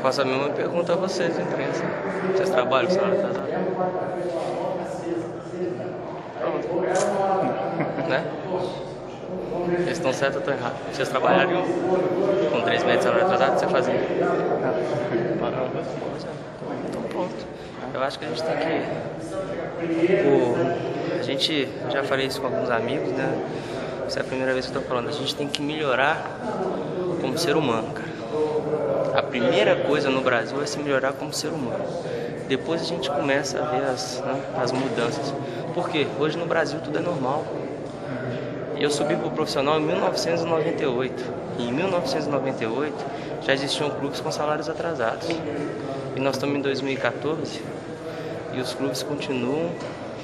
faço a mesma pergunta a vocês, imprensa. Vocês trabalham, salário atrasado? Pronto. Né? Eles estão certos ou estão errados? Vocês trabalhariam com 3 meses de salário atrasado, você fazia? Então pronto. Eu acho que a gente tem que... A gente, já falei isso com alguns amigos, né? Essa é a primeira vez que eu tô falando. A gente tem que melhorar como ser humano, cara. A primeira coisa no Brasil é se melhorar como ser humano. Depois a gente começa a ver as mudanças. Por quê? Hoje no Brasil tudo é normal. Eu subi pro profissional em 1998. E em 1998 já existiam clubes com salários atrasados. E nós estamos em 2014 e os clubes continuam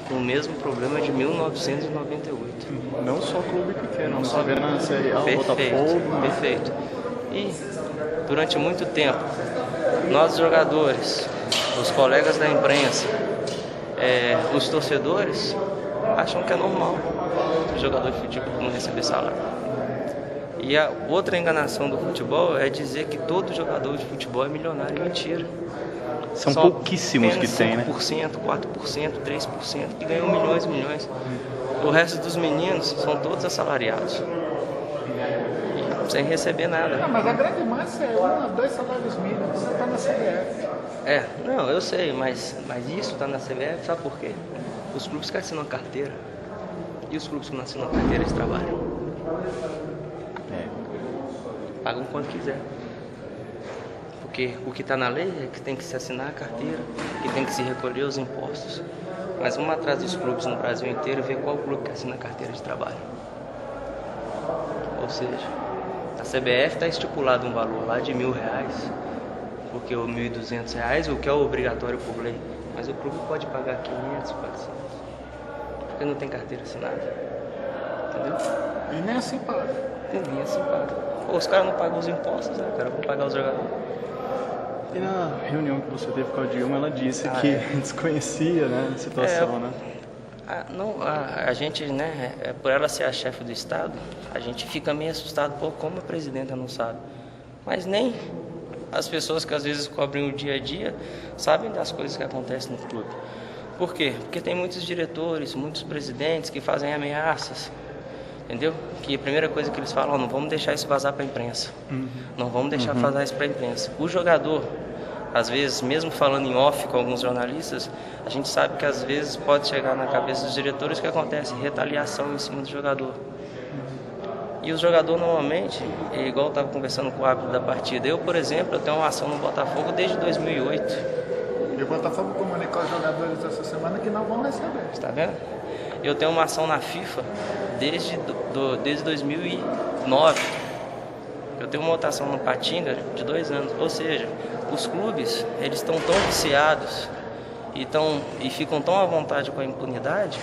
com o mesmo problema de 1998. Não só clube pequeno, não só vê na Série A, Botafogo. Perfeito. E durante muito tempo, nós jogadores, os colegas da imprensa, os torcedores acham que é normal o jogador de futebol não receber salário. E a outra enganação do futebol é dizer que todo jogador de futebol é milionário. Mentira. São pouquíssimos que tem, né? 5%, 4%, 3% que ganham milhões e milhões. O resto dos meninos são todos assalariados. Sem receber nada. Não, mas a grande massa é 1 a 2 salários mínimos. Você está na CBF. Não, eu sei, mas isso está na CBF, sabe por quê? Os clubes que assinam a carteira. E os clubes que não assinam a carteira, eles trabalham. Pagam quanto quiser. Porque o que está na lei é que tem que se assinar a carteira, que tem que se recolher os impostos. Mas vamos atrás dos clubes no Brasil inteiro e ver qual clube que assina a carteira de trabalho. Ou seja, a CBF está estipulado um valor lá de R$1.000, porque o R$1.200, o que é obrigatório por lei. Mas o clube pode pagar 500, 400, porque não tem carteira assinada. Entendeu? E nem assim paga. Nem assim paga. Pô, os caras não pagam os impostos, né, cara? Vão pagar os jogadores. E na reunião que você teve com a Dilma, ela disse que desconhecia, né, a situação, né? A gente, né, por ela ser a chefe do Estado, a gente fica meio assustado, pô, como a presidenta não sabe. Mas nem as pessoas que às vezes cobrem o dia a dia sabem das coisas que acontecem no clube. Por quê? Porque tem muitos diretores, muitos presidentes que fazem ameaças, entendeu? Que a primeira coisa que eles falam, não vamos deixar isso vazar para a imprensa. Não vamos deixar vazar isso para a imprensa. O jogador, às vezes, mesmo falando em off com alguns jornalistas, a gente sabe que às vezes pode chegar na cabeça dos diretores que acontece retaliação em cima do jogador. E o jogador normalmente, igual eu estava conversando com o árbitro da partida, eu, por exemplo, eu tenho uma ação no Botafogo desde 2008. E o Botafogo comunicou aos jogadores essa semana que não vão receber. Está vendo? Eu tenho uma ação na FIFA desde 2009. Eu tenho uma votação no Patinga de 2 anos. Ou seja, os clubes, eles estão tão viciados e ficam tão à vontade com a impunidade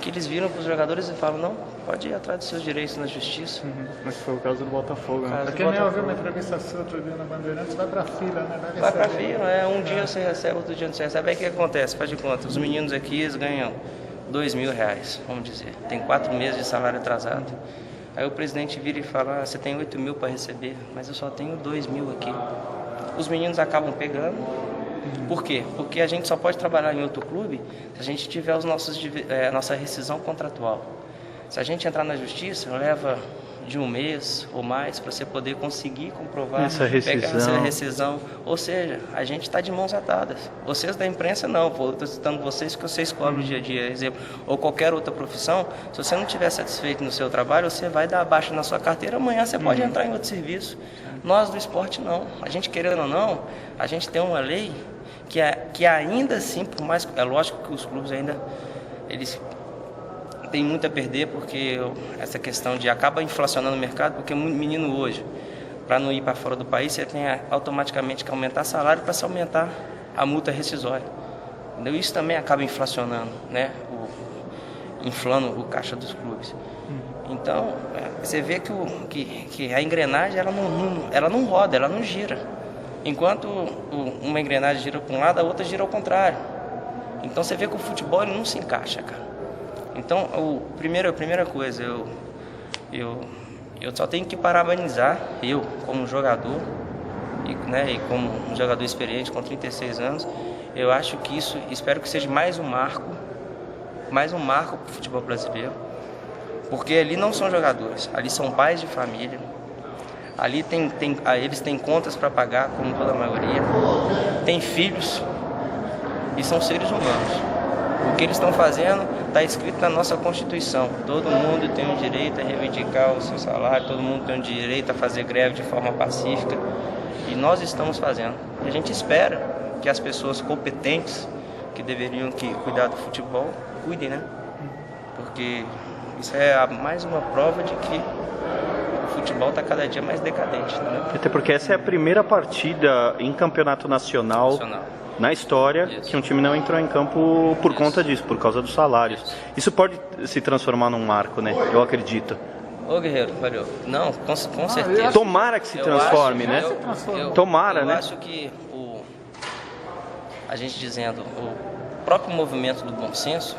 que eles viram para os jogadores e falam, não, pode ir atrás dos seus direitos na justiça. Mas foi o caso do Botafogo, né? Aqui nem ouviu uma entrevista sua outro dia na Bandeirantes, vai pra fila, né? Vai pra fila, um dia você recebe, outro dia não você recebe. Aí o que acontece? Faz de conta, os meninos aqui, eles ganham R$2.000, vamos dizer. Tem 4 meses de salário atrasado. Aí o presidente vira e fala, você tem 8.000 para receber, mas eu só tenho 2.000 aqui. Os meninos acabam pegando. Por quê? Porque a gente só pode trabalhar em outro clube se a gente tiver a nossa rescisão contratual. Se a gente entrar na justiça, leva de 1 mês ou mais para você poder conseguir comprovar, pegar essa rescisão. Ou seja, a gente está de mãos atadas. Vocês da imprensa não, estou citando vocês que vocês cobrem dia a dia, exemplo, ou qualquer outra profissão. Se você não estiver satisfeito no seu trabalho, você vai dar baixa na sua carteira, amanhã você pode entrar em outro serviço. Nós do esporte não. A gente, querendo ou não, a gente tem uma lei que ainda assim, por mais... É lógico que os clubes ainda... Eles têm muito a perder, porque essa questão de... Acaba inflacionando o mercado, porque muito menino hoje, para não ir para fora do país, você tem automaticamente que aumentar salário para se aumentar a multa rescisória. Entendeu? Isso também acaba inflacionando, né? Inflando o caixa dos clubes. Então, você vê que a engrenagem ela não roda, ela não gira. Enquanto uma engrenagem gira para um lado, a outra gira ao contrário. Então você vê que o futebol ele não se encaixa, cara. Então, a primeira coisa, eu só tenho que parabenizar, eu como jogador, e como um jogador experiente com 36 anos, eu acho que isso, espero que seja mais um marco para o futebol brasileiro, porque ali não são jogadores, ali são pais de família, ali eles têm contas para pagar, como toda a maioria, têm filhos e são seres humanos. O que eles estão fazendo está escrito na nossa Constituição. Todo mundo tem o direito a reivindicar o seu salário, todo mundo tem o direito a fazer greve de forma pacífica. E nós estamos fazendo. E a gente espera que as pessoas competentes que deveriam cuidar do futebol, cuidem, né? Porque isso é mais uma prova de que o futebol está cada dia mais decadente, né? Até porque essa é a primeira partida em campeonato nacional. Na história, que um time não entrou em campo por conta disso, por causa dos salários. Isso pode se transformar num marco, né? Eu acredito. Ô Guerreiro, valeu. Não, com certeza. Tomara que se transforme, né? Tomara, né? Eu acho que a gente dizendo, o próprio movimento do bom senso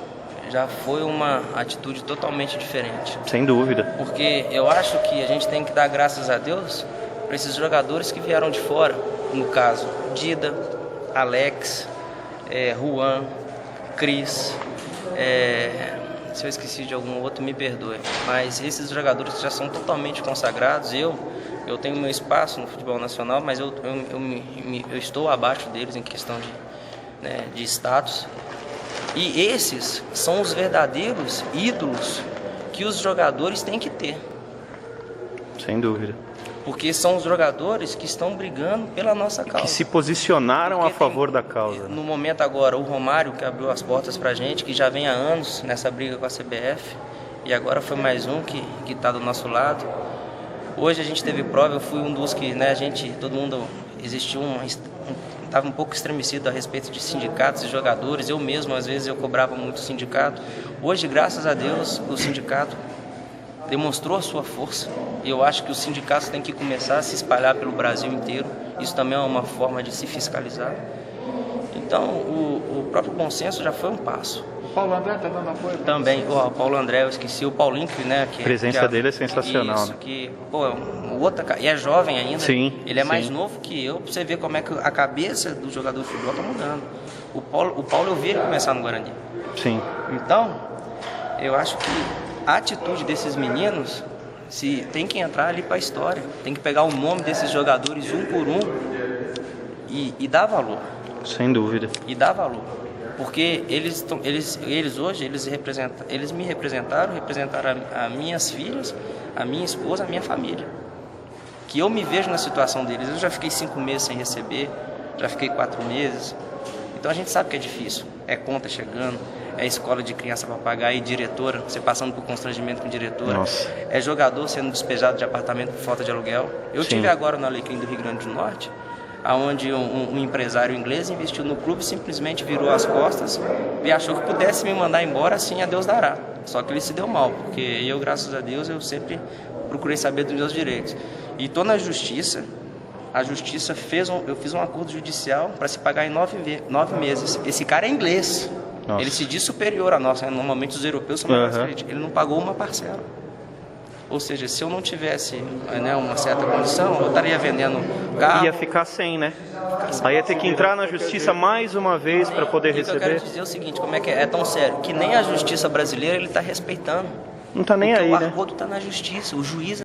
já foi uma atitude totalmente diferente. Sem dúvida. Porque eu acho que a gente tem que dar graças a Deus para esses jogadores que vieram de fora. No caso, Dida, Alex, Juan, Cris, se eu esqueci de algum outro, me perdoe. Mas esses jogadores já são totalmente consagrados. Eu tenho meu espaço no futebol nacional, mas eu estou abaixo deles em questão de status. E esses são os verdadeiros ídolos que os jogadores têm que ter. Sem dúvida. Porque são os jogadores que estão brigando pela nossa causa. Que se posicionaram a favor da causa. No momento agora, o Romário, que abriu as portas pra gente, que já vem há anos nessa briga com a CBF, e agora foi mais um que está do nosso lado. Hoje a gente teve prova, eu fui um dos que, todo mundo, estava um pouco estremecido a respeito de sindicatos e jogadores. Eu mesmo, às vezes, eu cobrava muito o sindicato. Hoje, graças a Deus, o sindicato demonstrou a sua força, e eu acho que os sindicatos têm que começar a se espalhar pelo Brasil inteiro. Isso também é uma forma de se fiscalizar. Então, o próprio bom senso já foi um passo. O Paulo André está dando apoio? Também, o Paulo André, eu esqueci, o Paulinho, a presença dele é sensacional. Isso, e é jovem ainda. Sim, ele é mais novo que eu, pra você ver como é que a cabeça do jogador de futebol está mudando. O Paulo eu vi ele começar no Guarani. Sim. Então, eu acho que a atitude desses meninos tem que entrar ali para a história. Tem que pegar o nome desses jogadores um por um e dar valor. Sem dúvida. E dar valor. Porque eles hoje me representaram a minhas filhas, a minha esposa, a minha família. Que eu me vejo na situação deles. Eu já fiquei 5 meses sem receber, já fiquei 4 meses. Então a gente sabe que é difícil. É conta chegando, é escola de criança para pagar e diretora, você passando por constrangimento com diretora. Nossa. É jogador sendo despejado de apartamento por falta de aluguel. Eu tive agora no Alecrim do Rio Grande do Norte, onde um empresário inglês investiu no clube, simplesmente virou as costas e achou que pudesse me mandar embora, assim a Deus dará. Só que ele se deu mal, porque eu, graças a Deus, eu sempre procurei saber dos meus direitos. E estou na justiça. A justiça eu fiz um acordo judicial para se pagar em 9 meses. Esse cara é inglês. Nossa. Ele se diz superior a nós. Normalmente os europeus são mais frente. Ele não pagou uma parcela. Ou seja, se eu não tivesse uma certa condição, eu estaria vendendo carro. Ia ficar sem, né? Aí ia ter que entrar na justiça mais uma vez para poder receber. Eu quero dizer o seguinte, como é que é tão sério, que nem a justiça brasileira ele está respeitando. Não está nem aí, né? O acordo está na justiça, o juiz